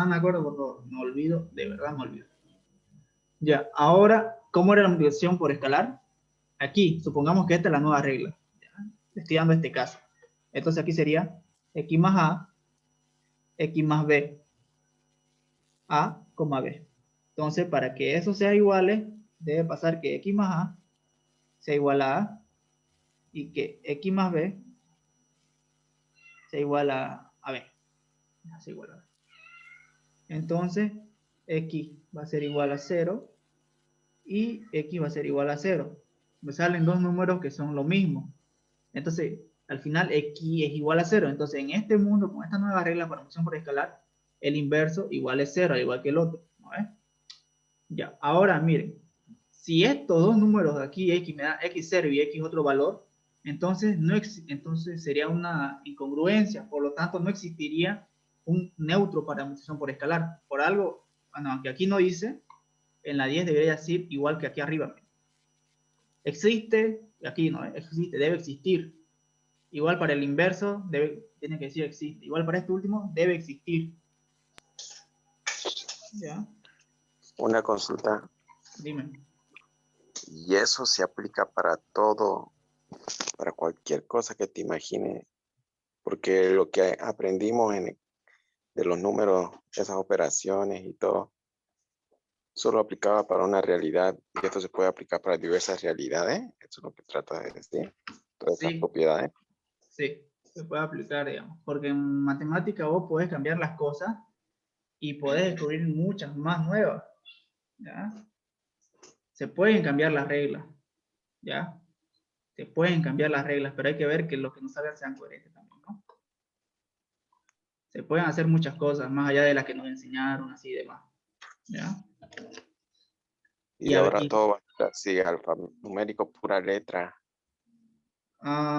me acuerdo, por favor. Me olvido, de verdad me olvido. Ya, ahora, ¿cómo era la multiplicación por escalar? Aquí, supongamos que esta es la nueva regla. ¿Ya? Estoy dando este caso. Entonces aquí sería x más a, x más b, a, b. Entonces, para que eso sea iguales, debe pasar que x más a sea igual a y que x más b sea igual a b. Sea igual a b. Entonces, x va a ser igual a 0 y x va a ser igual a 0. Me salen dos números que son lo mismo. Entonces, al final x es igual a 0. Entonces, en este mundo, con esta nueva regla para función por escalar, el inverso igual es 0, al igual que el otro. ¿No es? Ya, ahora miren, si estos dos números de aquí, x me da x0 y x otro valor, entonces, entonces sería una incongruencia, por lo tanto no existiría un neutro para multiplicación por escalar. Por algo, bueno, aunque aquí no dice, en la 10 debería decir igual que aquí arriba. Existe, aquí no, existe, debe existir. Igual para el inverso, tiene que decir existe. Igual para este último, debe existir. ¿Ya? Una consulta. Dime. Y eso se aplica para todo, para cualquier cosa que te imagines, porque lo que aprendimos de los números, esas operaciones y todo, solo aplicaba para una realidad y esto se puede aplicar para diversas realidades. Eso es lo que trata de decir, todas esas propiedades. Sí, se puede aplicar, digamos, porque en matemática vos podés cambiar las cosas y podés descubrir muchas más nuevas. ¿Ya? Se pueden cambiar las reglas. ¿Ya? Se pueden cambiar las reglas, pero hay que ver que los que no salgan sean coherentes también, ¿no? Se pueden hacer muchas cosas, más allá de las que nos enseñaron, así y demás. ¿Ya? Y ahora todo va a ser así, alfanumérico, pura letra.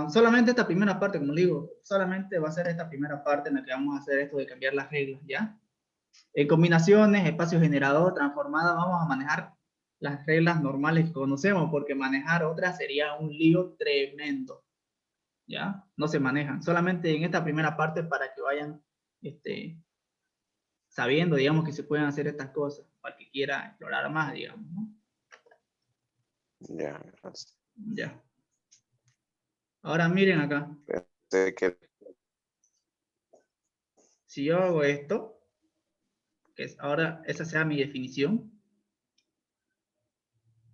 Solamente esta primera parte, como digo, solamente va a ser esta primera parte en la que vamos a hacer esto de cambiar las reglas, ¿ya? En combinaciones, espacio generador, transformada, vamos a manejar las reglas normales que conocemos, porque manejar otras sería un lío tremendo, ¿ya? No se manejan, solamente en esta primera parte para que vayan sabiendo, digamos, que se pueden hacer estas cosas, para que quiera explorar más, digamos, ¿no? Ya, gracias. Ya. Ahora miren acá. Si yo hago esto, que es ahora esa sea mi definición,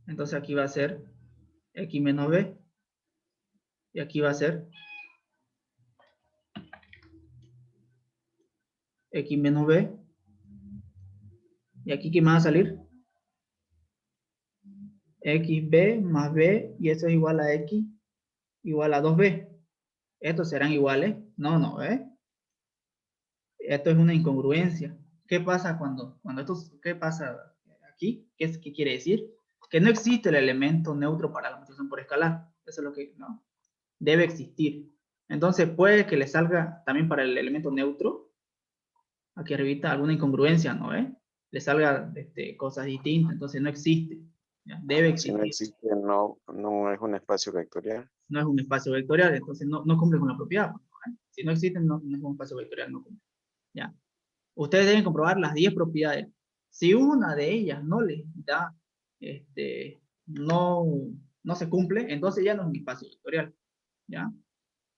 entonces aquí va a ser x menos b, y aquí va a ser x menos b, y aquí ¿qué me va a salir? xb más b, y eso es igual a x igual a 2b. ¿Estos serán iguales? No, no, ¿eh? Esto es una incongruencia. ¿Qué pasa qué pasa aquí? ¿Qué quiere decir? Que no existe el elemento neutro para la multiplicación por escalar. Eso es lo que, ¿no? Debe existir. Entonces puede que le salga también para el elemento neutro, aquí arribita, alguna incongruencia, ¿no? Le salga cosas distintas, entonces no existe. ¿Ya? Debe existir. Si no existe, no es un espacio vectorial. No es un espacio vectorial, entonces no cumple con la propiedad. ¿No? Si no existe, no es un espacio vectorial, no cumple. ¿Ya? Ustedes deben comprobar las 10 propiedades. Si una de ellas no les da, no se cumple, entonces ya no es un espacio vectorial. ¿Ya?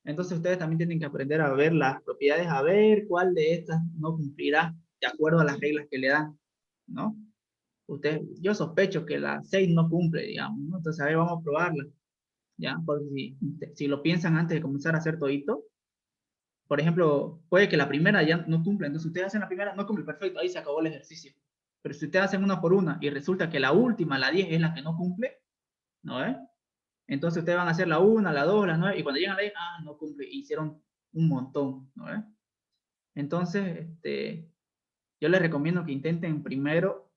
Entonces ustedes también tienen que aprender a ver las propiedades, a ver cuál de estas no cumplirá de acuerdo a las reglas que le dan, ¿no? Yo sospecho que la 6 no cumple, digamos, ¿no? Entonces, a ver, vamos a probarla, ¿ya? Porque si lo piensan antes de comenzar a hacer todito, por ejemplo, puede que la primera ya no cumpla, entonces ustedes hacen la primera, no cumple, perfecto, ahí se acabó el ejercicio. Pero si ustedes hacen una por una y resulta que la última, la 10, es la que no cumple, ¿no? Entonces ustedes van a hacer la 1, la 2, la 9, y cuando llegan a la 10, no cumple, hicieron un montón, ¿no? Entonces, yo les recomiendo que intenten primero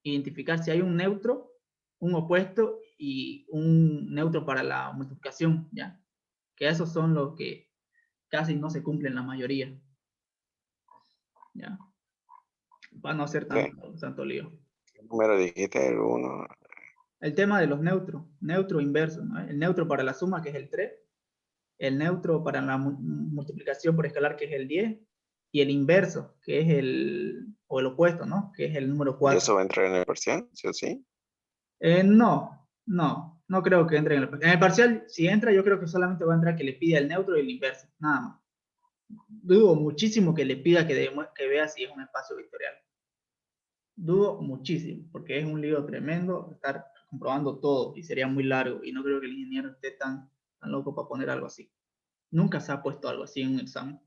identificar si hay un neutro, un opuesto y un neutro para la multiplicación, ¿ya? Que esos son los que casi no se cumplen la mayoría, ¿ya? Para no hacer tanto lío. ¿Qué número dijiste? El 1. El tema de los neutros, neutro inverso, ¿no? El neutro para la suma, que es el 3, el neutro para la multiplicación por escalar, que es el 10, y el inverso, que es o el opuesto, ¿no? Que es el número ¿Y 4. eso va a entrar en el parcial? ¿Sí o sí? No creo que entre en el parcial. Si entra, yo creo que solamente va a entrar que le pida el neutro y el inverso, nada más. Dudo muchísimo que le pida que vea si es un espacio vectorial. Dudo muchísimo, porque es un lío tremendo estar comprobando todo y sería muy largo y no creo que el ingeniero esté tan loco para poner algo así. Nunca se ha puesto algo así en un examen.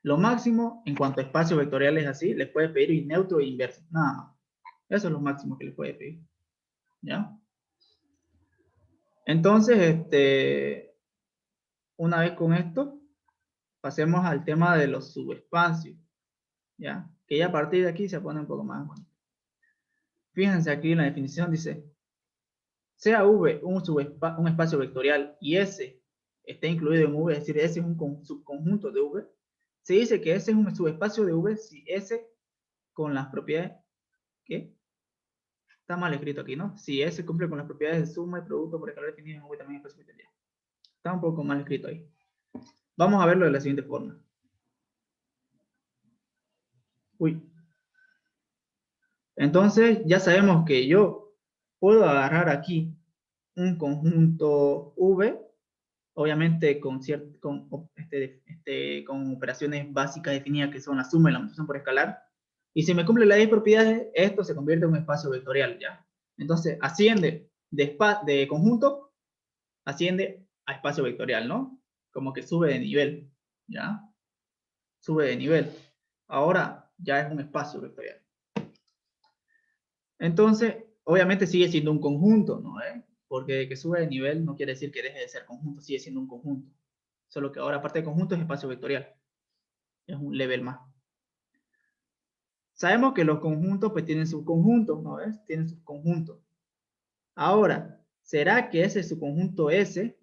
Lo máximo en cuanto a espacios vectoriales así, les puede pedir neutro e inverso, nada más. Eso es lo máximo que les puede pedir. ¿Ya? Entonces, una vez con esto, pasemos al tema de los subespacios. ¿Ya? Que ya a partir de aquí se pone un poco más bonito. Fíjense aquí en la definición, dice, sea V un espacio vectorial y S está incluido en V, es decir, S es un subconjunto de V, se dice que S es un subespacio de V si S con las propiedades, ¿qué? Está mal escrito aquí, ¿no? Si S cumple con las propiedades de suma y producto por escalar definido en V también es espacio vectorial. Está un poco mal escrito ahí. Vamos a verlo de la siguiente forma. Uy. Entonces, ya sabemos que yo puedo agarrar aquí un conjunto V, obviamente con operaciones básicas definidas que son la suma y la multiplicación por escalar. Y si me cumple las 10 propiedades, esto se convierte en un espacio vectorial, ¿ya? Entonces, asciende de conjunto, asciende a espacio vectorial, ¿no? Como que sube de nivel, ¿ya? Sube de nivel. Ahora ya es un espacio vectorial. Entonces, obviamente sigue siendo un conjunto, ¿no? Porque que sube de nivel no quiere decir que deje de ser conjunto, sigue siendo un conjunto. Solo que ahora, aparte de conjunto, es espacio vectorial. Es un level más. Sabemos que los conjuntos pues tienen subconjuntos, ¿no ves? Tienen subconjuntos. Ahora, ¿será que ese subconjunto S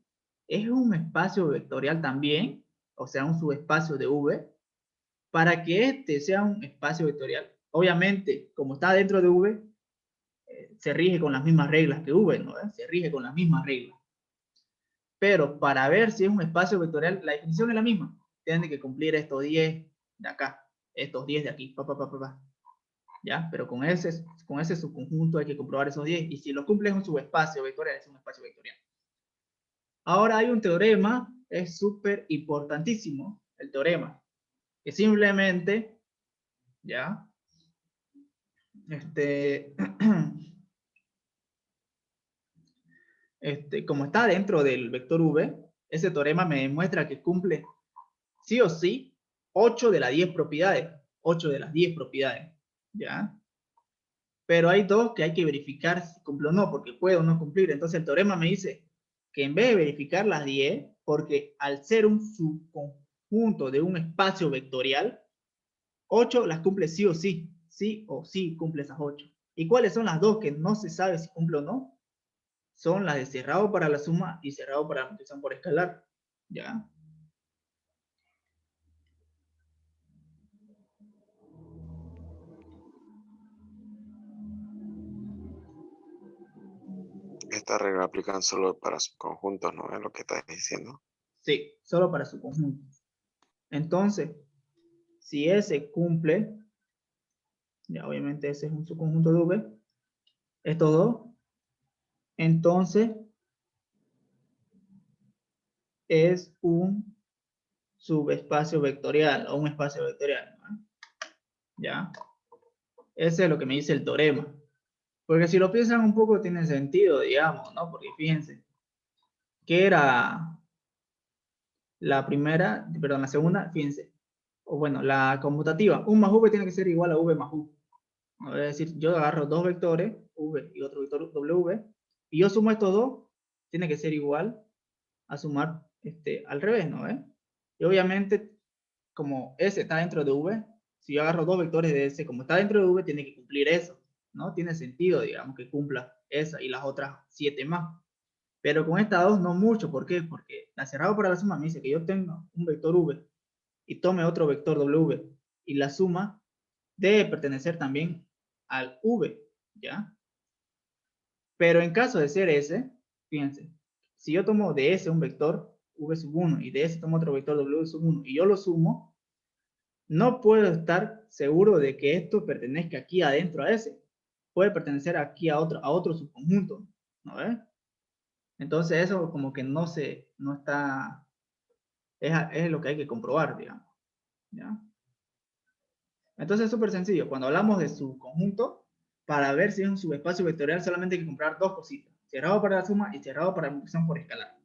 es un espacio vectorial también? O sea, un subespacio de V. Para que este sea un espacio vectorial, obviamente, como está dentro de V, se rige con las mismas reglas que V, ¿no? Se rige con las mismas reglas. Pero para ver si es un espacio vectorial, la definición es la misma. Tiene que cumplir estos 10 de acá, estos 10 de aquí, ¿ya? Pero con ese subconjunto hay que comprobar esos 10. Y si lo cumple es un subespacio vectorial, es un espacio vectorial. Ahora hay un teorema, es súper importantísimo el teorema, que simplemente, ¿ya? Como está dentro del vector V, ese teorema me demuestra que cumple sí o sí 8 de las 10 propiedades. 8 de las 10 propiedades. ¿Ya? Pero hay dos que hay que verificar si cumple o no, porque puede o no cumplir. Entonces el teorema me dice que en vez de verificar las 10, porque al ser un subconjunto de un espacio vectorial, 8 las cumple sí o sí. Sí o sí cumple esas 8. ¿Y cuáles son las dos que no se sabe si cumple o no? Son las de cerrado para la suma y cerrado para la multiplicación por escalar. ¿Ya? Esta regla aplican solo para subconjuntos, ¿no? Es lo que estás diciendo. Sí, solo para su conjunto. Entonces, si ese cumple, ya obviamente ese es un subconjunto de V, estos dos, entonces es un subespacio vectorial o un espacio vectorial, ¿no? ¿Ya? Ese es lo que me dice el teorema. Porque si lo piensan un poco tiene sentido, digamos, ¿no? Porque fíjense, ¿qué era la primera, perdón, la segunda? Fíjense, o bueno, la conmutativa, 1 más V tiene que ser igual a V más U. Es decir, yo agarro dos vectores, V y otro vector W, y yo sumo estos dos, tiene que ser igual a sumar al revés, ¿no? Y obviamente, como S está dentro de V, si yo agarro dos vectores de S, como está dentro de V, tiene que cumplir eso, ¿no? Tiene sentido, digamos, que cumpla esa y las otras 7 más. Pero con estas dos no mucho, ¿por qué? Porque la cerrado para la suma me dice que yo tengo un vector V y tome otro vector W y la suma debe pertenecer también al V, ¿ya? Pero en caso de ser S, fíjense, si yo tomo de S un vector V sub 1 y de S tomo otro vector W sub 1 y yo lo sumo, no puedo estar seguro de que esto pertenezca aquí adentro a ese. Puede pertenecer aquí a otro subconjunto, ¿no ves? Entonces eso como que no está, es lo que hay que comprobar, digamos, ¿ya? Entonces es súper sencillo. Cuando hablamos de subconjunto, para ver si es un subespacio vectorial, solamente hay que comprar dos cositas. Cerrado para la suma y cerrado para la multiplicación por escalar.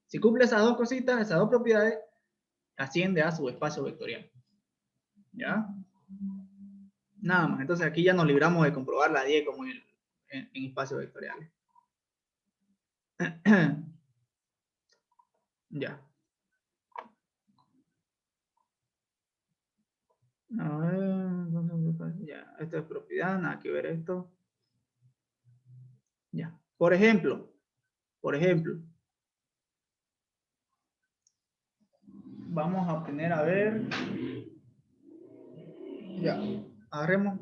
Si cumple esas dos cositas, esas dos propiedades, asciende a subespacio vectorial. ¿Ya? Nada más. Entonces aquí ya nos libramos de comprobar la 10 como en espacios vectoriales. Ya. A ver, ya, esta es propiedad, nada que ver esto. Ya. Por ejemplo, vamos a obtener, a ver, ya, agarremos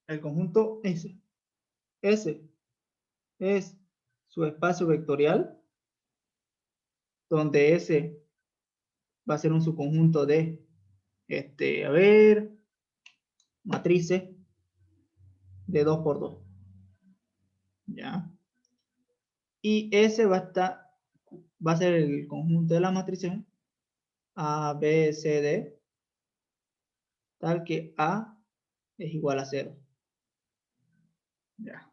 el conjunto S. S es su espacio vectorial, donde S va a ser un subconjunto de, a ver, matrices de 2 por 2. ¿Ya? Y S va a ser el conjunto de la matrices A, B, C, D, tal que A es igual a 0. ¿Ya?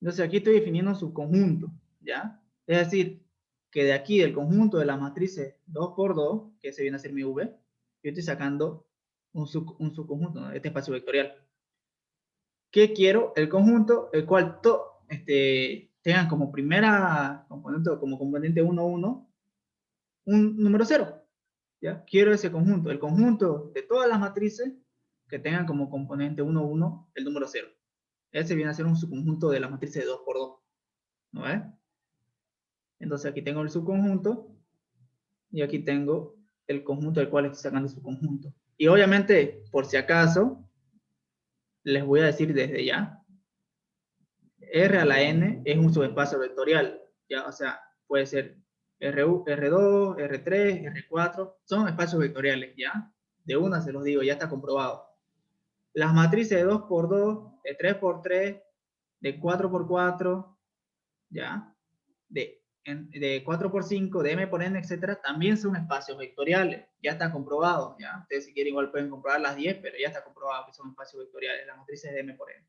Entonces aquí estoy definiendo un subconjunto, ¿ya? Es decir, que de aquí, del conjunto de las matrices 2 por 2, que se viene a ser mi V, yo estoy sacando un subconjunto, ¿no? Este espacio vectorial. ¿Qué quiero? El conjunto, el cual tengan como primera componente, o como componente 1, 1, un número 0. ¿Ya? Quiero ese conjunto, el conjunto de todas las matrices que tengan como componente 1, 1, el número 0. Ese viene a ser un subconjunto de las matrices de 2 por 2. ¿No ves? Entonces aquí tengo el subconjunto y aquí tengo el conjunto del cual estoy sacando su conjunto. Y obviamente, por si acaso, les voy a decir desde ya, R a la N es un subespacio vectorial, ¿ya? O sea, puede ser R2, R3, R4, son espacios vectoriales, ¿ya? De una se los digo, ya está comprobado. Las matrices de 2 por 2, de 3 por 3, de 4 por 4, ¿ya? De 4 por 5, de M por N, etcétera, también son espacios vectoriales, ya está comprobado, ¿ya? Ustedes si quieren igual pueden comprobar las 10, pero ya está comprobado que son espacios vectoriales, las matrices de M por N.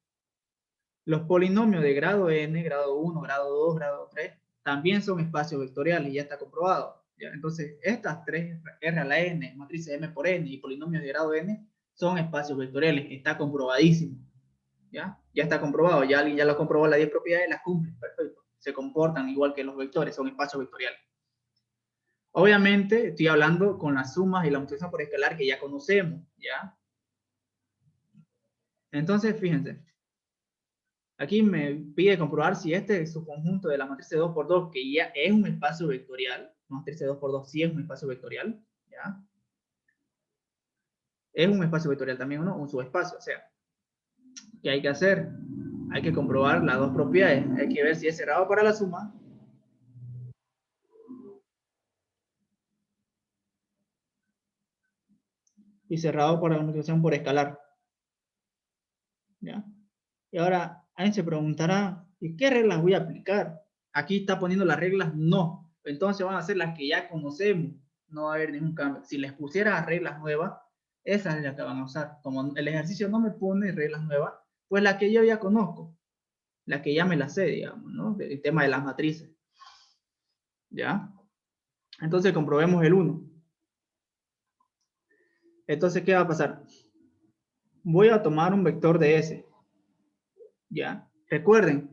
Los polinomios de grado n, grado 1, grado 2, grado 3, también son espacios vectoriales, ya está comprobado. ¿Ya? Entonces, estas tres, R a la n, matrices m por n y polinomios de grado n, son espacios vectoriales, está comprobadísimo. ¿Ya? Ya está comprobado, ya alguien ya lo comprobó, las 10 propiedades las cumple, perfecto. Se comportan igual que los vectores, son espacios vectoriales. Obviamente, estoy hablando con las sumas y la multiplicación por escalar que ya conocemos, ¿ya? Entonces, fíjense, aquí me pide comprobar si este es su conjunto de la matriz 2 por 2, que ya es un espacio vectorial. Matriz 2 por 2 sí es un espacio vectorial, ¿ya? Es un espacio vectorial también, ¿no? Un subespacio, o sea, ¿qué hay que hacer? Hay que comprobar las dos propiedades. Hay que ver si es cerrado para la suma y cerrado para la multiplicación por escalar, ¿ya? Y ahora, alguien se preguntará, ¿y qué reglas voy a aplicar? Aquí está poniendo las reglas no. Entonces van a ser las que ya conocemos. No va a haber ningún cambio. Si les pusiera reglas nuevas, esas es las que van a usar. Como el ejercicio no me pone reglas nuevas, pues la que yo ya conozco. La que ya me la sé, digamos, ¿no? El tema de las matrices. ¿Ya? Entonces comprobemos el 1. Entonces, ¿qué va a pasar? Voy a tomar un vector de S. ¿Ya? Recuerden,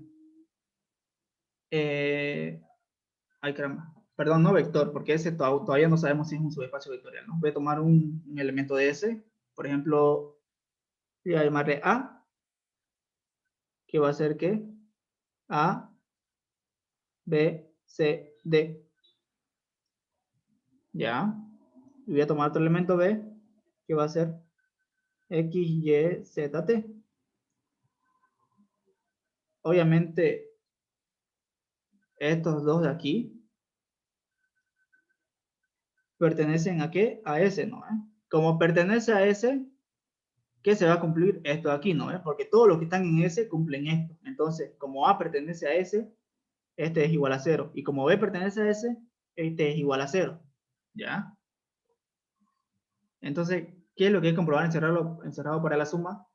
ay, caramba. Perdón, no vector, porque ese todavía no sabemos si es un subespacio vectorial, ¿no? Voy a tomar un elemento de S, por ejemplo, voy a llamarle A, que va a ser que A, B, C, D. ¿Ya? Y voy a tomar otro elemento B, que va a ser X, Y, Z, T. Obviamente, estos dos de aquí pertenecen a qué? A ese, ¿no? Como pertenece a ese, ¿qué se va a cumplir? Esto de aquí, ¿no? Porque todos los que están en ese cumplen esto. Entonces, como A pertenece a ese, este es igual a 0. Y como B pertenece a ese, este es igual a 0. ¿Ya? Entonces, ¿qué es lo que hay que comprobar encerrado para la suma?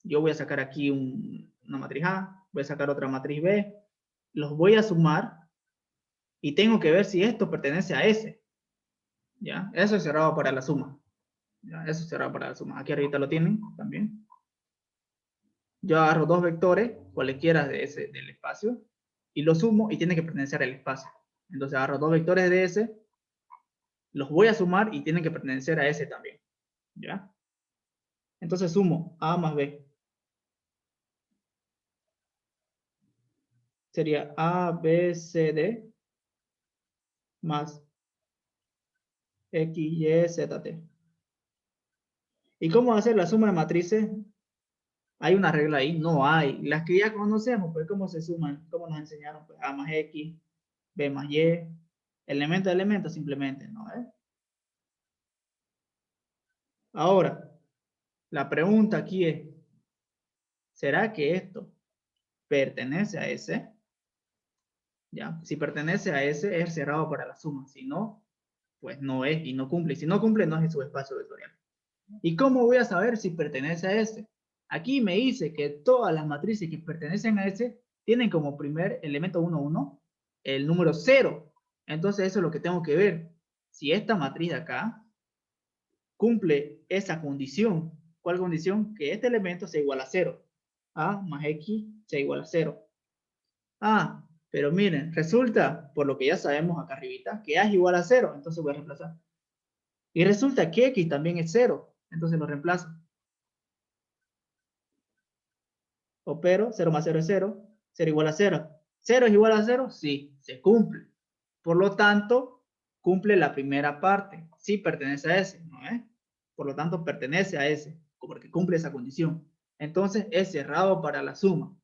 Yo voy a sacar aquí una matriz A, voy a sacar otra matriz B, los voy a sumar y tengo que ver si esto pertenece a ese. ¿Ya? Eso es cerrado para la suma. ¿Ya? Eso es cerrado para la suma. Aquí arriba lo tienen también. Yo agarro dos vectores, cualquiera del espacio, y los sumo y tiene que pertenecer al espacio. Entonces agarro dos vectores de ese, los voy a sumar y tienen que pertenecer a ese también. ¿Ya? Entonces sumo A más B. Sería A, B, C, D más X, Y, Z, T. ¿Y cómo hacer la suma de matrices? ¿Hay una regla ahí? No hay. Las que ya conocemos, pues cómo se suman, cómo nos enseñaron, pues A más X, B más Y, elemento a elemento simplemente, ¿no? Ahora, la pregunta aquí es, ¿será que esto pertenece a ese? ¿Ya? Si pertenece a ese, es cerrado para la suma. Si no, pues no es y no cumple. Y si no cumple, no es en su espacio vectorial. ¿Y cómo voy a saber si pertenece a ese? Aquí me dice que todas las matrices que pertenecen a ese tienen como primer elemento 1, 1, el número 0. Entonces eso es lo que tengo que ver. Si esta matriz de acá cumple esa condición. ¿Cuál condición? Que este elemento sea igual a 0. A más X sea igual a 0. Ah, pero miren, resulta, por lo que ya sabemos acá arribita, que A es igual a 0. Entonces voy a reemplazar. Y resulta que X también es 0. Entonces lo reemplazo. Opero, 0 más 0 es 0, 0 igual a 0. ¿0 es igual a 0? Sí, se cumple. Por lo tanto, cumple la primera parte. Sí pertenece a ese, ¿no es? Por lo tanto, pertenece a ese, porque cumple esa condición. Entonces, es cerrado para la suma.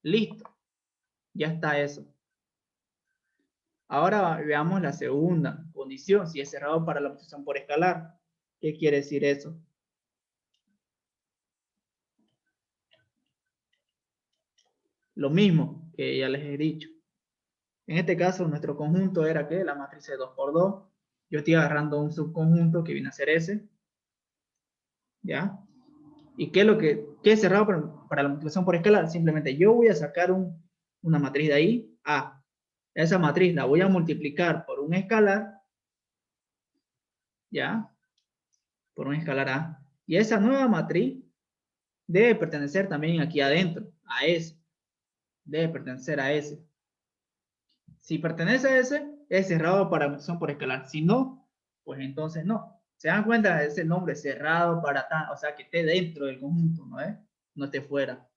Listo. Ya está eso. Ahora veamos la segunda condición, si es cerrado para la multiplicación por escalar. ¿Qué quiere decir eso? Lo mismo que ya les he dicho. En este caso, nuestro conjunto era que la matriz de 2 por 2. Yo estoy agarrando un subconjunto que viene a ser ese. ¿Ya? ¿Y qué es lo que es cerrado para la multiplicación por escalar? Simplemente yo voy a sacar una matriz de ahí, A. Esa matriz la voy a multiplicar por un escalar, ¿ya? Por un escalar A. Y esa nueva matriz debe pertenecer también aquí adentro, a ese. Debe pertenecer a ese. Si pertenece a ese, es cerrado para multiplicación por escalar. Si no, pues entonces no. ¿Se dan cuenta? Es el nombre cerrado para tal, o sea, que esté dentro del conjunto, ¿no es? No esté fuera.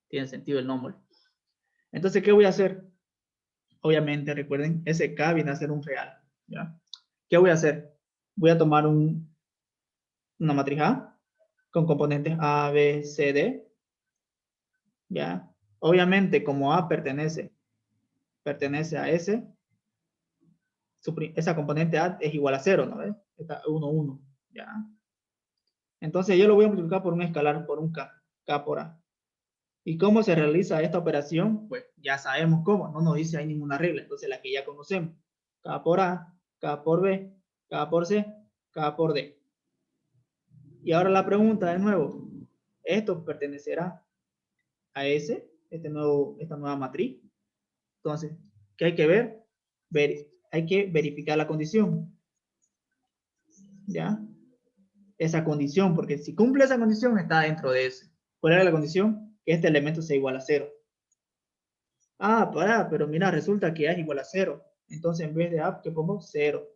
Tiene sentido el nombre. Entonces, ¿qué voy a hacer? Obviamente, recuerden, ese K viene a ser un real, ¿ya? ¿Qué voy a hacer? Voy a tomar una matriz A con componentes A, B, C, D, ¿ya? Obviamente, como A pertenece a S, esa componente A es igual a 0, ¿no ves? Está 1, 1, ¿ya? Entonces yo lo voy a multiplicar por un escalar, por un K, K por A. ¿Y cómo se realiza esta operación? Pues ya sabemos cómo, no nos dice ahí ninguna regla, entonces la que ya conocemos. K por A, K por B, K por C, K por D. Y ahora la pregunta de nuevo, ¿esto pertenecerá a esta nueva matriz? Entonces, ¿qué hay que ver? Hay que verificar la condición, ¿ya? Esa condición, porque si cumple esa condición está dentro de ese. ¿Cuál era la condición? Que este elemento sea igual a 0. Ah, pero mira, resulta que A es igual a 0. Entonces, en vez de A, ¿qué pongo? 0.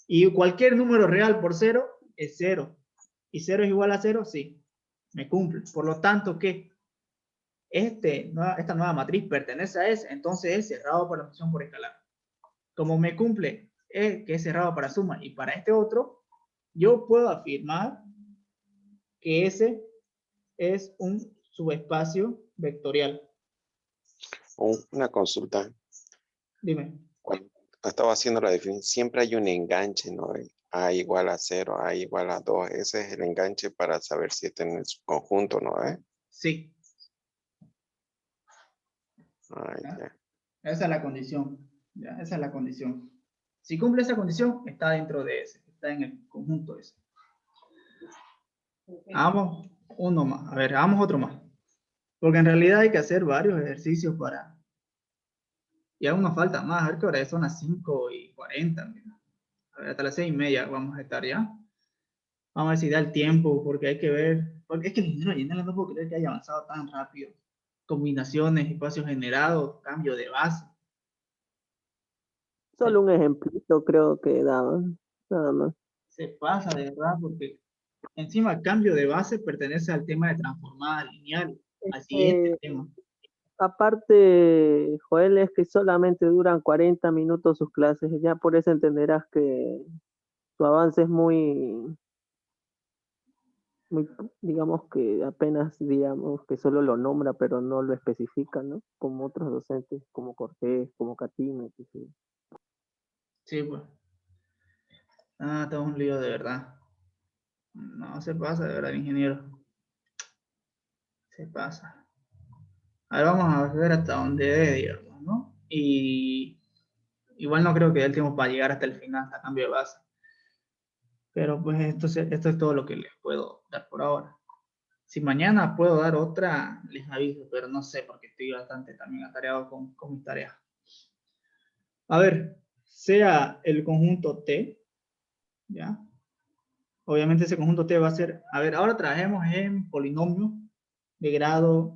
Y cualquier número real por 0 es 0. ¿Y 0 es igual a 0? Sí, me cumple. Por lo tanto, ¿qué? Esta nueva matriz pertenece a S, entonces es cerrado por la función por escalar. Como me cumple que es cerrado para suma y para este otro, yo puedo afirmar que S es un subespacio vectorial. Una consulta. Dime. Cuando estaba haciendo la definición, siempre hay un enganche, ¿no? A igual a 0, A igual a 2. Ese es el enganche para saber si está en el subconjunto, ¿no? Sí. Ay, ¿Ya? ya. Esa es la condición. ¿Ya? Esa es la condición. Si cumple esa condición, está dentro de ese. Está en el conjunto ese. Hagamos uno más. A ver, hagamos otro más. Porque en realidad hay que hacer varios ejercicios para... Y aún nos falta más. A ver qué hora es. Son las 5:40. Mira. A ver, hasta las 6:30 vamos a estar ya. Vamos a ver si da el tiempo, porque hay que ver... Porque es que el ingeniero Llenela no puedo creer que haya avanzado tan rápido. Combinaciones, espacios generados, cambio de base. Solo un ejemplito creo que daban, nada más. Se pasa de verdad, porque encima el cambio de base pertenece al tema de transformada lineal, al siguiente tema. Aparte, Joel, es que solamente duran 40 minutos sus clases, ya por eso entenderás que su avance es muy, digamos que apenas, digamos que solo lo nombra, pero no lo especifica, ¿no? Como otros docentes, como Cortés, como Catino, que sí. Sí, pues. Ah, todo un lío de verdad. No, se pasa de verdad, ingeniero. Se pasa. Ahora vamos a ver hasta dónde dé, digamos, ¿no? Y igual no creo que dé el tiempo para llegar hasta el final, a cambio de base. Pero pues esto es todo lo que les puedo dar por ahora. Si mañana puedo dar otra, les aviso, pero no sé, porque estoy bastante también atareado con mis tareas. A ver, sea el conjunto T, ¿ya? Obviamente ese conjunto T va a ser, a ver, ahora trabajemos en polinomio de grado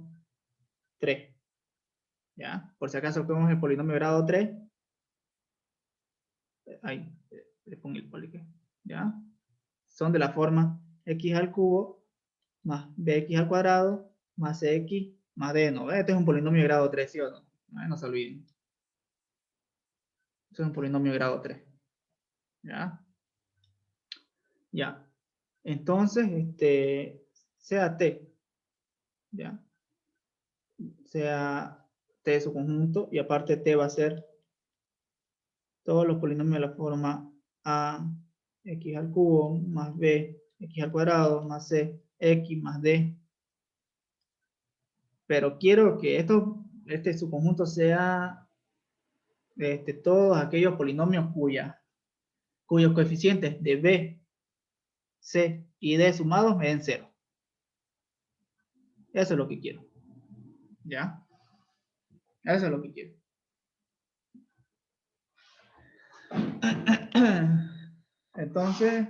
3, ¿ya? Por si acaso vemos el polinomio de grado 3, ahí, le pongo el polique, ¿ya? Son de la forma x al cubo más bx al cuadrado más cx más d, ¿no? Este es un polinomio de grado 3, ¿sí o no? No se olviden. Este es un polinomio de grado 3, ¿ya? Ya. Entonces, sea t, ¿ya? Sea t de su conjunto, y aparte t va a ser todos los polinomios de la forma a x al cubo más b x al cuadrado más c x más d. Pero quiero que este subconjunto sea todos aquellos polinomios cuyos coeficientes de b, c y d sumados me den 0. Eso es lo que quiero. ¿Ya? Eso es lo que quiero. Entonces,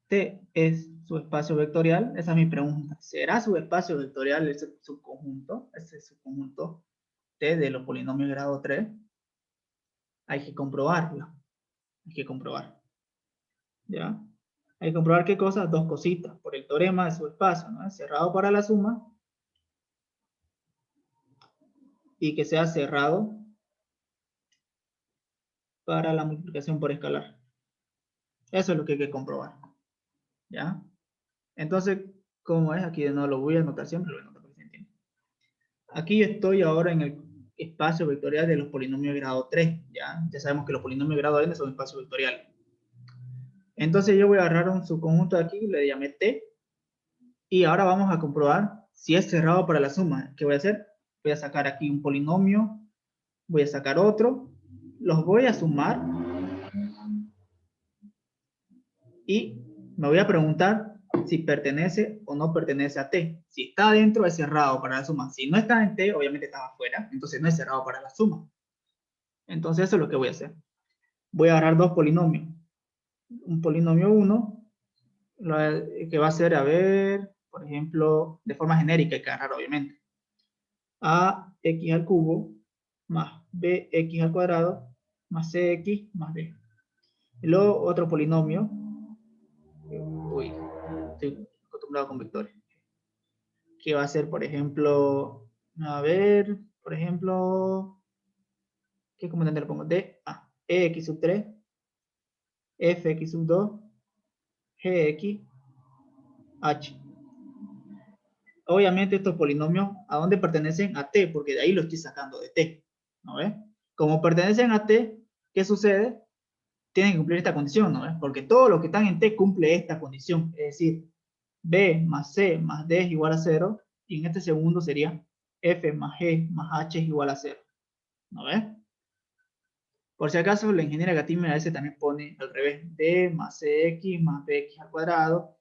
T es su espacio vectorial. Esa es mi pregunta. ¿Será su espacio vectorial ese subconjunto T de los polinomios de grado 3? Hay que comprobarlo. Hay que comprobar. ¿Ya? Hay que comprobar qué cosas, dos cositas. Por el teorema de su espacio, ¿no? Es cerrado para la suma y que sea cerrado para la multiplicación por escalar. Eso es lo que hay que comprobar. ¿Ya? Entonces, ¿cómo es? Aquí no lo voy a anotar siempre, lo voy a anotar para que se entienda. Aquí estoy ahora en el espacio vectorial de los polinomios de grado 3. Ya sabemos que los polinomios de grado n son espacios vectoriales. Entonces yo voy a agarrar un subconjunto de aquí, le llamé T, y ahora vamos a comprobar si es cerrado para la suma. ¿Qué voy a hacer? Voy a sacar aquí un polinomio, voy a sacar otro, los voy a sumar y me voy a preguntar si pertenece o no pertenece a T. Si está dentro, es cerrado para la suma. Si no está en T, obviamente estaba afuera, entonces no es cerrado para la suma. Entonces eso es lo que voy a hacer. Voy a agarrar dos polinomios. Un polinomio 1, que va a ser, a ver, por ejemplo, de forma genérica, hay que agarrar obviamente. Ax al cubo más bx al cuadrado más cx más d. Y luego otro polinomio. Uy, estoy acostumbrado con vectores. Que va a ser, por ejemplo, a ver, por ejemplo, ¿qué componente le pongo? D, ex sub 3, fx sub 2, gx, h. obviamente estos polinomios, ¿a dónde pertenecen? A t, porque de ahí lo estoy sacando de t, ¿no ves? Como pertenecen a t, ¿qué sucede? Tienen que cumplir esta condición, ¿no ves? Porque todo lo que están en t cumple esta condición, es decir, b más c más d es igual a 0, y en este segundo sería f más g más h es igual a 0, ¿no ves? Por si acaso, la ingeniera Gatima a veces también pone al revés, d más cx más bx al cuadrado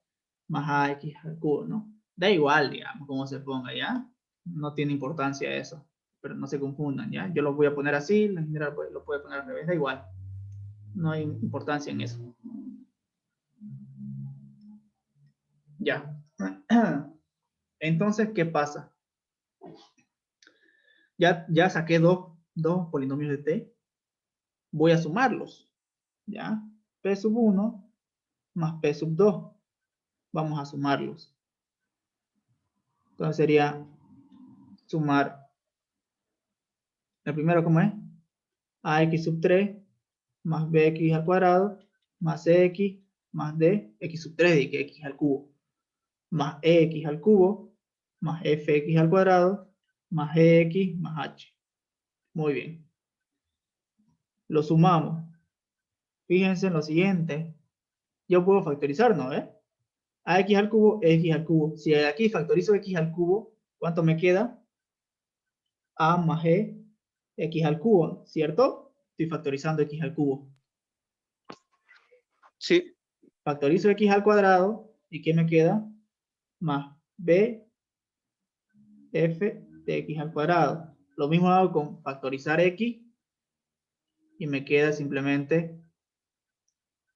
más ax al cubo, ¿no? Da igual, digamos, cómo se ponga, ¿ya? No tiene importancia eso, pero no se confundan, ¿ya? Yo lo voy a poner así, la ingeniera lo puede poner al revés, da igual. No hay importancia en eso. Ya. Entonces, ¿qué pasa? Ya saqué dos polinomios de t. Voy a sumarlos, ¿ya? P sub 1 más P sub 2. Vamos a sumarlos. Entonces sería sumar, el primero, ¿cómo es? Ax sub 3 más bx al cuadrado más cx más d, x sub 3 de que x al cubo, más ex al cubo más fx al cuadrado más gx más h. Muy bien. Lo sumamos. Fíjense en lo siguiente. Yo puedo factorizar, ¿no? Ax al cubo, x al cubo. Si aquí factorizo x al cubo, ¿cuánto me queda? A más g, x al cubo, ¿cierto? Estoy factorizando x al cubo. Sí. Factorizo x al cuadrado, ¿y qué me queda? Más b f de x al cuadrado. Lo mismo hago con factorizar x, y me queda simplemente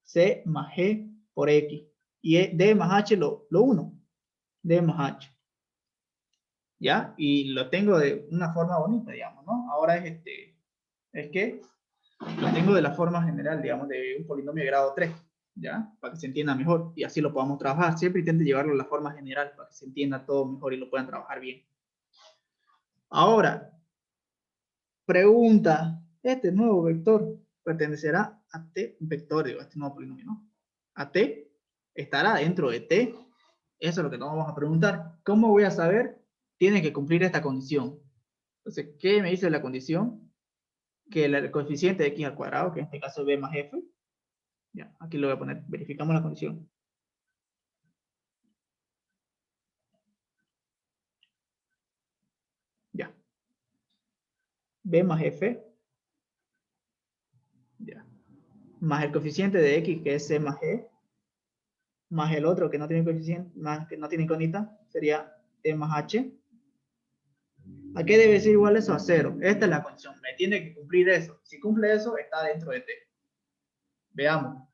c más g por x. Y d más h lo uno. D más h. ¿Ya? Y lo tengo de una forma bonita, digamos, ¿no? Ahora es que lo tengo de la forma general, digamos, de un polinomio de grado 3, ¿ya? Para que se entienda mejor y así lo podamos trabajar. Siempre intente llevarlo a la forma general para que se entienda todo mejor y lo puedan trabajar bien. Ahora, pregunta, ¿este nuevo vector pertenecerá a t vector, digo, este nuevo polinomio, ¿no? ¿A t? ¿Estará dentro de t? Eso es lo que nos vamos a preguntar. ¿Cómo voy a saber? Tiene que cumplir esta condición. Entonces, ¿qué me dice la condición? Que el coeficiente de x al cuadrado, que en este caso es b más f, ya, aquí lo voy a poner, verificamos la condición. Ya. B más f, ya, más el coeficiente de x, que es c más g, más el otro que no tiene coeficiente, más que no tiene incógnita, sería t más h. ¿A qué debe ser igual eso? A 0. Esta es la condición. Me tiene que cumplir eso. Si cumple eso, está dentro de t. Veamos.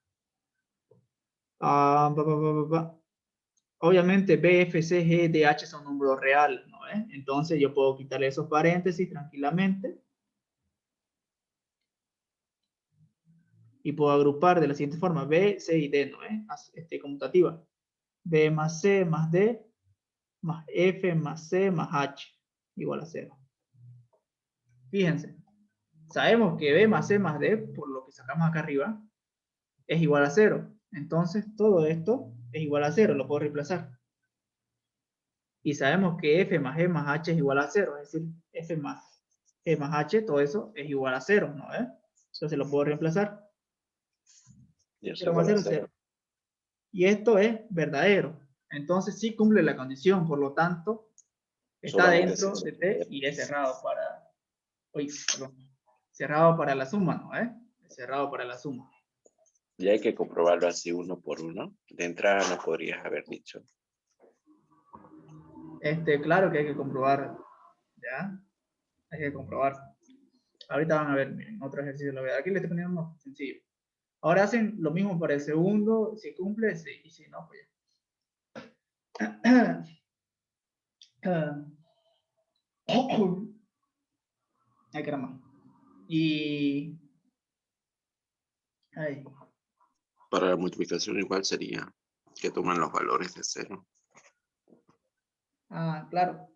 Obviamente B, F, C, G, D, H son números reales, ¿no? Entonces yo puedo quitarle esos paréntesis tranquilamente. Y puedo agrupar de la siguiente forma. B, C y D, ¿no? Conmutativa. B más C más D más F más C más H igual a 0. Fíjense. Sabemos que B más C más D, por lo que sacamos acá arriba, es igual a 0. Entonces todo esto es igual a 0. Lo puedo reemplazar. Y sabemos que F más G más H es igual a 0. Es decir, F más G más H, todo eso es igual a 0, ¿no? Entonces lo puedo reemplazar. 0 más 0 es 0. Y esto es verdadero. Entonces sí cumple la condición, por lo tanto, está Solamente dentro de T y es cerrado para... Uy, perdón. Cerrado para la suma, ¿no? Cerrado para la suma. Y hay que comprobarlo así uno por uno. De entrada no podrías haber dicho. Claro que hay que comprobar, ¿ya? Hay que comprobar. Ahorita van a ver, miren, otro ejercicio lo voy a dar. Aquí le estoy poniendo uno sencillo. Ahora hacen lo mismo para el segundo, si cumple, sí, y si no, pues ya. Ay, caramba. Y... Ay. Para la multiplicación igual sería que toman los valores de 0. Ah, claro.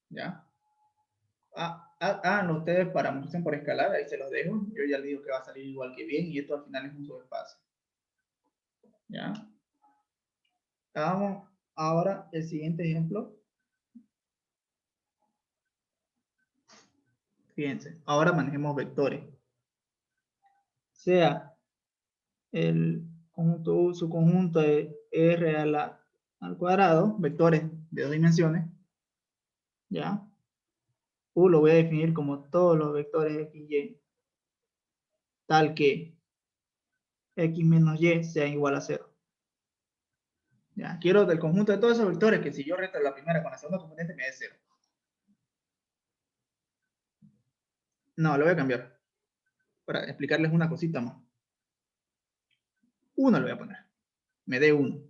Ya. No, ustedes para multiplicación por escalar, ahí se los dejo. Yo ya les digo que va a salir igual que bien y esto al final es un sobrepaso. ¿Ya? Hagamos ahora el siguiente ejemplo. Fíjense, ahora manejemos vectores. Sea el conjunto U, su conjunto de R al cuadrado, vectores de 2 dimensiones, ¿ya? U lo voy a definir como todos los vectores X, Y, tal que X menos Y sea igual a 0. ¿Ya? Quiero del conjunto de todos esos vectores que si yo resto la primera con la segunda componente me dé 0. No, lo voy a cambiar para explicarles una cosita más. 1 le voy a poner. Me dé 1.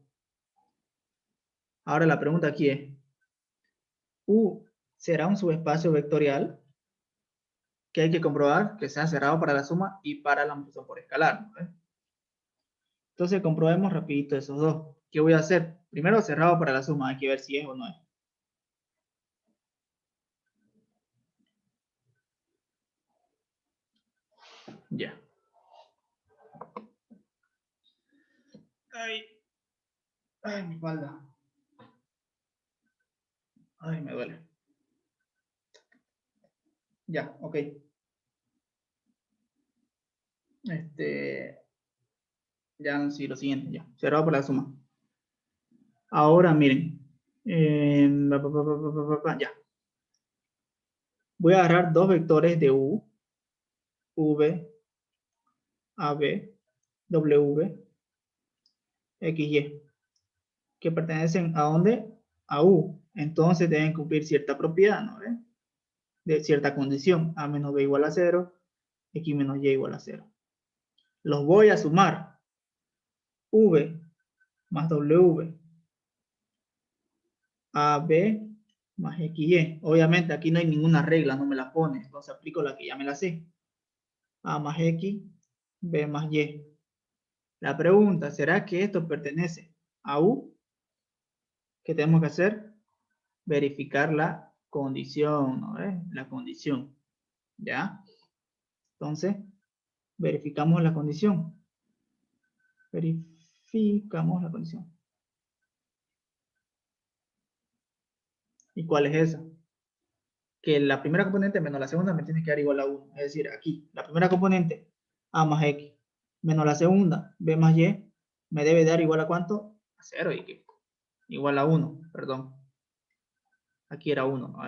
Ahora la pregunta aquí es, U será un subespacio vectorial que hay que comprobar que sea cerrado para la suma y para la multiplicación por escalar, ¿no? Entonces comprobemos rapidito esos dos. ¿Qué voy a hacer? Primero cerrado para la suma, hay que ver si es o no es. Ya. Ay, mi espalda. Ay, me duele. Ya, ok. Ya, sí, lo siguiente, ya. Cerrado para la suma. Ahora, miren. Ya. Voy a agarrar dos vectores de U, V, AB, W, XY, que pertenecen a dónde? A U. Entonces deben cumplir cierta propiedad, ¿no? De cierta condición. A menos B igual a 0, X menos Y igual a 0. Los voy a sumar. V más W, AB más XY. Obviamente aquí no hay ninguna regla, no me la pone. Entonces aplico la que ya me la sé. A más X, B más Y. La pregunta, ¿será que esto pertenece a U? ¿Qué tenemos que hacer? Verificar la condición, ¿no? La condición. ¿Ya? Entonces, verificamos la condición. Verificamos la condición. ¿Y cuál es esa? Que la primera componente menos la segunda me tiene que dar igual a 1. Es decir, aquí, la primera componente, A más X, menos la segunda, B más Y, me debe dar igual a ¿cuánto? A 0, igual a 1, perdón. Aquí era 1, ¿no?